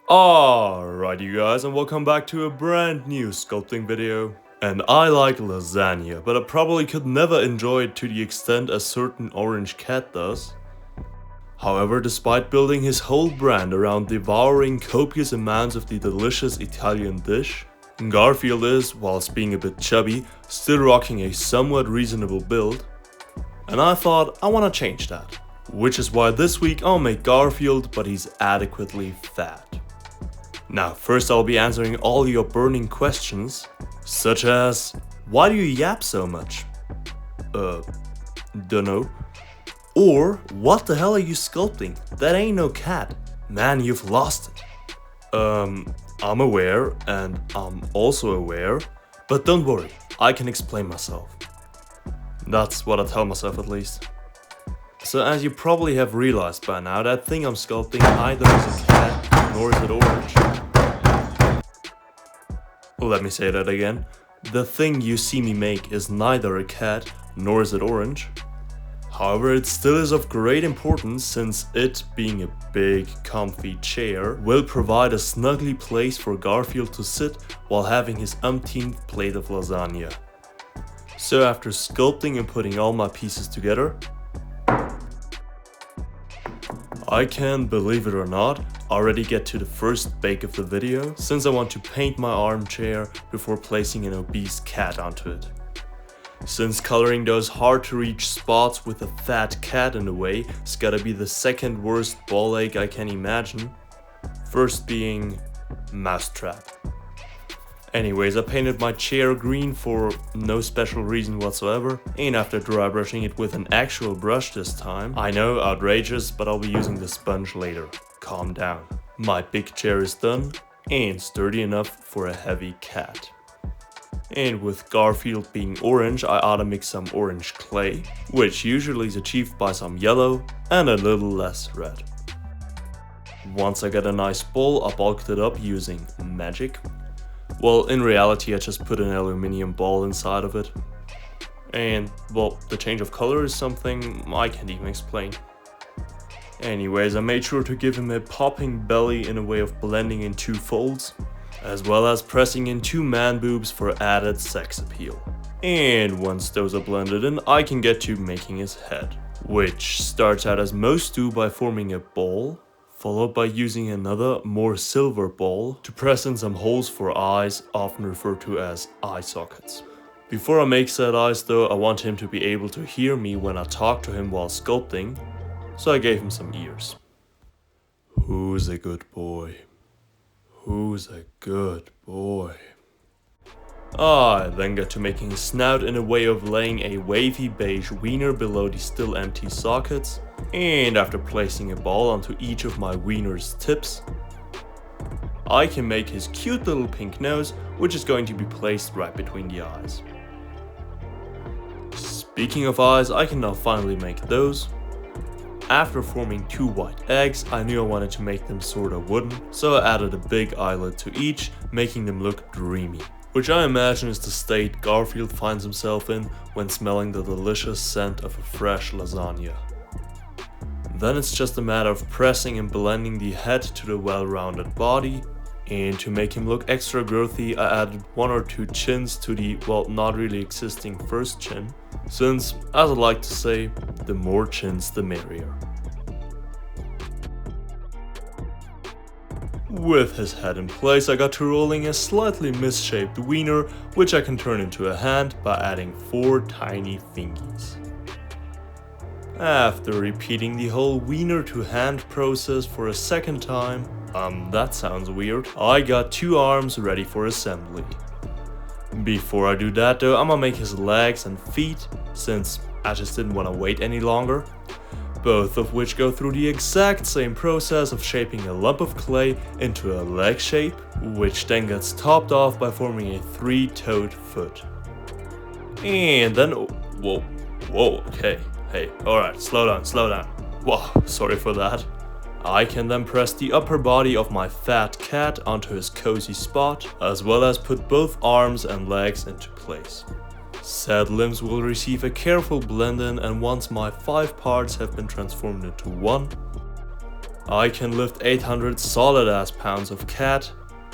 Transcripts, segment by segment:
Alright you guys, and welcome back to a brand new sculpting video. And I like lasagna, but I probably could never enjoy it to the extent a certain orange cat does. However, despite building his whole brand around devouring copious amounts of the delicious Italian dish, Garfield is, whilst being a bit chubby, still rocking a somewhat reasonable build. And I thought I wanna change that. Which is why this week I'll make Garfield, but he's adequately fat. Now, first I'll be answering all your burning questions, such as, why do you yap so much? Dunno. Or, what the hell are you sculpting? That ain't no cat. Man, you've lost it. I'm aware, and I'm also aware, but don't worry, I can explain myself. That's what I tell myself at least. So as you probably have realized by now, that thing I'm sculpting neither is a cat, nor is it orange. Let me say that again. The thing you see me make is neither a cat, nor is it orange. However, it still is of great importance since it, being a big, comfy chair, will provide a snuggly place for Garfield to sit while having his umpteenth plate of lasagna. So after sculpting and putting all my pieces together, I can, believe it or not, already get to the first bake of the video, since I want to paint my armchair before placing an obese cat onto it. Since coloring those hard to reach spots with a fat cat in the way is gotta be the second worst ball ache I can imagine, first being mousetrap. Anyways, I painted my chair green for no special reason whatsoever, and after dry brushing it with an actual brush this time. I know, outrageous, but I'll be using the sponge later. Calm down. My big chair is done, and sturdy enough for a heavy cat. And with Garfield being orange, I oughta mix some orange clay, which usually is achieved by some yellow and a little less red. Once I got a nice bowl, I bulked it up using magic. Well, in reality I just put an aluminium ball inside of it. And, well, the change of color is something I can't even explain. Anyways, I made sure to give him a popping belly in a way of blending in two folds, as well as pressing in two man boobs for added sex appeal. And once those are blended in, I can get to making his head, which starts out as most do by forming a ball, followed by using another, more silver ball to press in some holes for eyes, often referred to as eye sockets. Before I make said eyes though, I want him to be able to hear me when I talk to him while sculpting, so I gave him some ears. Who's a good boy? Who's a good boy? I then got to making his snout in a way of laying a wavy beige wiener below the still empty sockets, and after placing a ball onto each of my wiener's tips, I can make his cute little pink nose, which is going to be placed right between the eyes. Speaking of eyes, I can now finally make those. After forming two white eggs, I knew I wanted to make them sorta wooden, so I added a big eyelid to each, making them look dreamy. Which I imagine is the state Garfield finds himself in when smelling the delicious scent of a fresh lasagna. Then it's just a matter of pressing and blending the head to the well-rounded body, and to make him look extra girthy I added one or two chins to the, well, not really existing first chin, since, as I like to say, the more chins the merrier. With his head in place, I got to rolling a slightly misshaped wiener, which I can turn into a hand by adding 4 tiny fingies. After repeating the whole wiener to hand process for a second time, that sounds weird, I got 2 arms ready for assembly. Before I do that though, I'ma make his legs and feet, since I just didn't want to wait any longer. Both of which go through the exact same process of shaping a lump of clay into a leg shape, which then gets topped off by forming a 3-toed foot. And then, whoa, okay, hey, alright, slow down. Wow, sorry for that. I can then press the upper body of my fat cat onto his cozy spot, as well as put both arms and legs into place. Said limbs will receive a careful blend in, and once my 5 parts have been transformed into one, I can lift 800 solid ass pounds of cat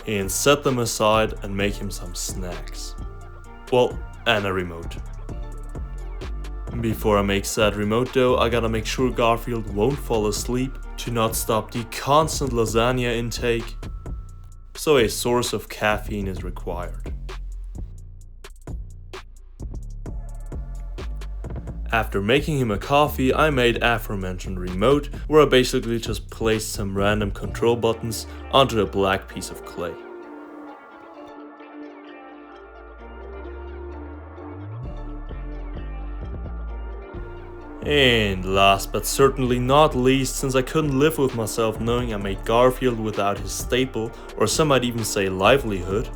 and set them aside and make him some snacks. Well, and a remote. Before I make said remote though, I gotta make sure Garfield won't fall asleep to not stop the constant lasagna intake, so a source of caffeine is required. After making him a coffee, I made aforementioned remote, where I basically just placed some random control buttons onto a black piece of clay. And last but certainly not least, since I couldn't live with myself knowing I made Garfield without his staple, or some might even say livelihood,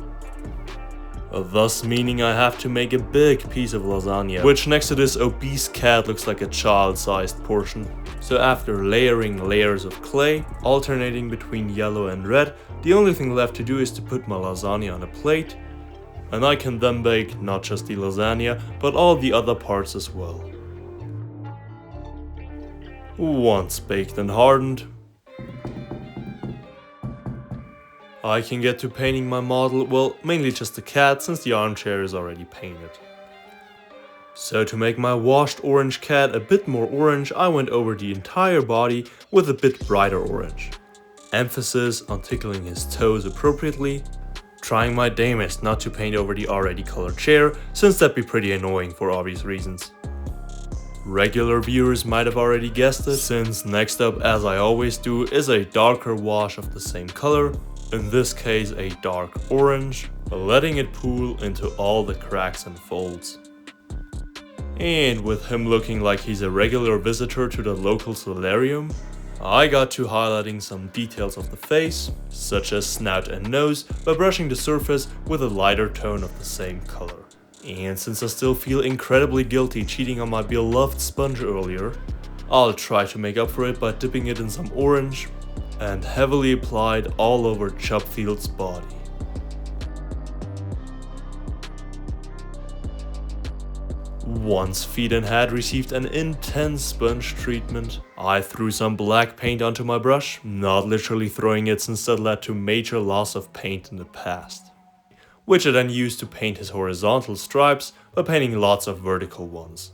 thus meaning I have to make a big piece of lasagna, which next to this obese cat looks like a child-sized portion. So after layering layers of clay, alternating between yellow and red, the only thing left to do is to put my lasagna on a plate, and I can then bake not just the lasagna, but all the other parts as well. Once baked and hardened, I can get to painting my model, well, mainly just the cat since the armchair is already painted. So to make my washed orange cat a bit more orange, I went over the entire body with a bit brighter orange. Emphasis on tickling his toes appropriately, trying my damnedest not to paint over the already colored chair, since that'd be pretty annoying for obvious reasons. Regular viewers might have already guessed it, since next up, as I always do, is a darker wash of the same color, in this case a dark orange, letting it pool into all the cracks and folds. And with him looking like he's a regular visitor to the local solarium, I got to highlighting some details of the face, such as snout and nose, by brushing the surface with a lighter tone of the same color. And since I still feel incredibly guilty cheating on my beloved sponge earlier, I'll try to make up for it by dipping it in some orange and heavily applied all over Chopfield's body. Once feet and head received an intense sponge treatment, I threw some black paint onto my brush, not literally throwing it since that led to major loss of paint in the past, which I then used to paint his horizontal stripes by painting lots of vertical ones,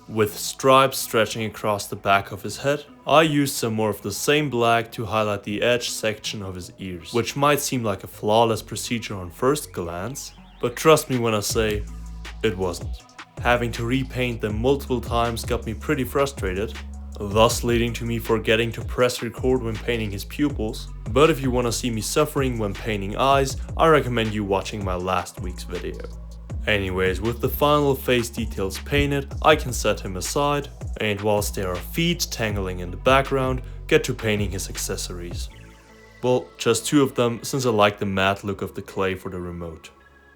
with stripes stretching across the back of his head. I used some more of the same black to highlight the edge section of his ears, which might seem like a flawless procedure on first glance, but trust me when I say, it wasn't. Having to repaint them multiple times got me pretty frustrated, thus leading to me forgetting to press record when painting his pupils. But if you want to see me suffering when painting eyes, I recommend you watching my last week's video. Anyways, with the final face details painted, I can set him aside, and whilst there are feet tangling in the background, get to painting his accessories. Well, just two of them, since I like the matte look of the clay for the remote.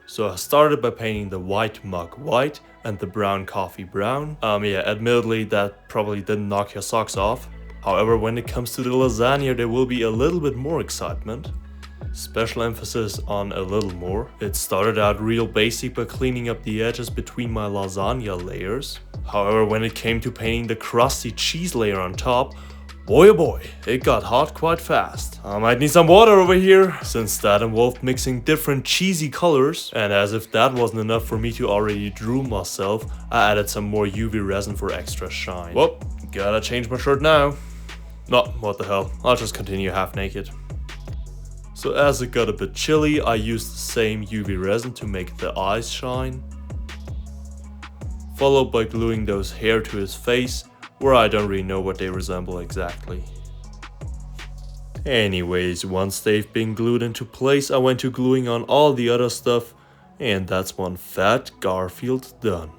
So I started by painting the white mug white and the brown coffee brown. Yeah, admittedly that probably didn't knock your socks off. However, when it comes to the lasagna, there will be a little bit more excitement. Special emphasis on a little more. It started out real basic by cleaning up the edges between my lasagna layers. However, when it came to painting the crusty cheese layer on top, boy oh boy, it got hot quite fast. I might need some water over here, since that involved mixing different cheesy colors, and as if that wasn't enough for me to already drool myself, I added some more UV resin for extra shine. Well, gotta change my shirt now. No, what the hell, I'll just continue half naked. So as it got a bit chilly, I used the same UV resin to make the eyes shine, followed by gluing those hair to his face, where I don't really know what they resemble exactly. Anyways, once they've been glued into place, I went to gluing on all the other stuff, and that's one fat Garfield done.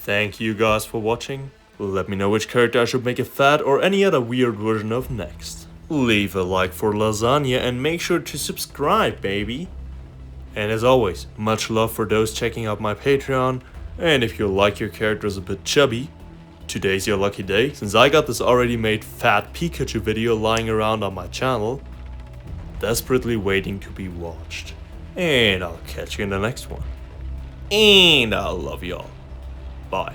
Thank you guys for watching. Let me know which character I should make a fat or any other weird version of next. Leave a like for lasagna and make sure to subscribe, baby. And as always, much love for those checking out my Patreon. And if you like your characters a bit chubby, today's your lucky day, since I got this already made fat Pikachu video lying around on my channel, desperately waiting to be watched. And I'll catch you in the next one. And I love y'all. Bye.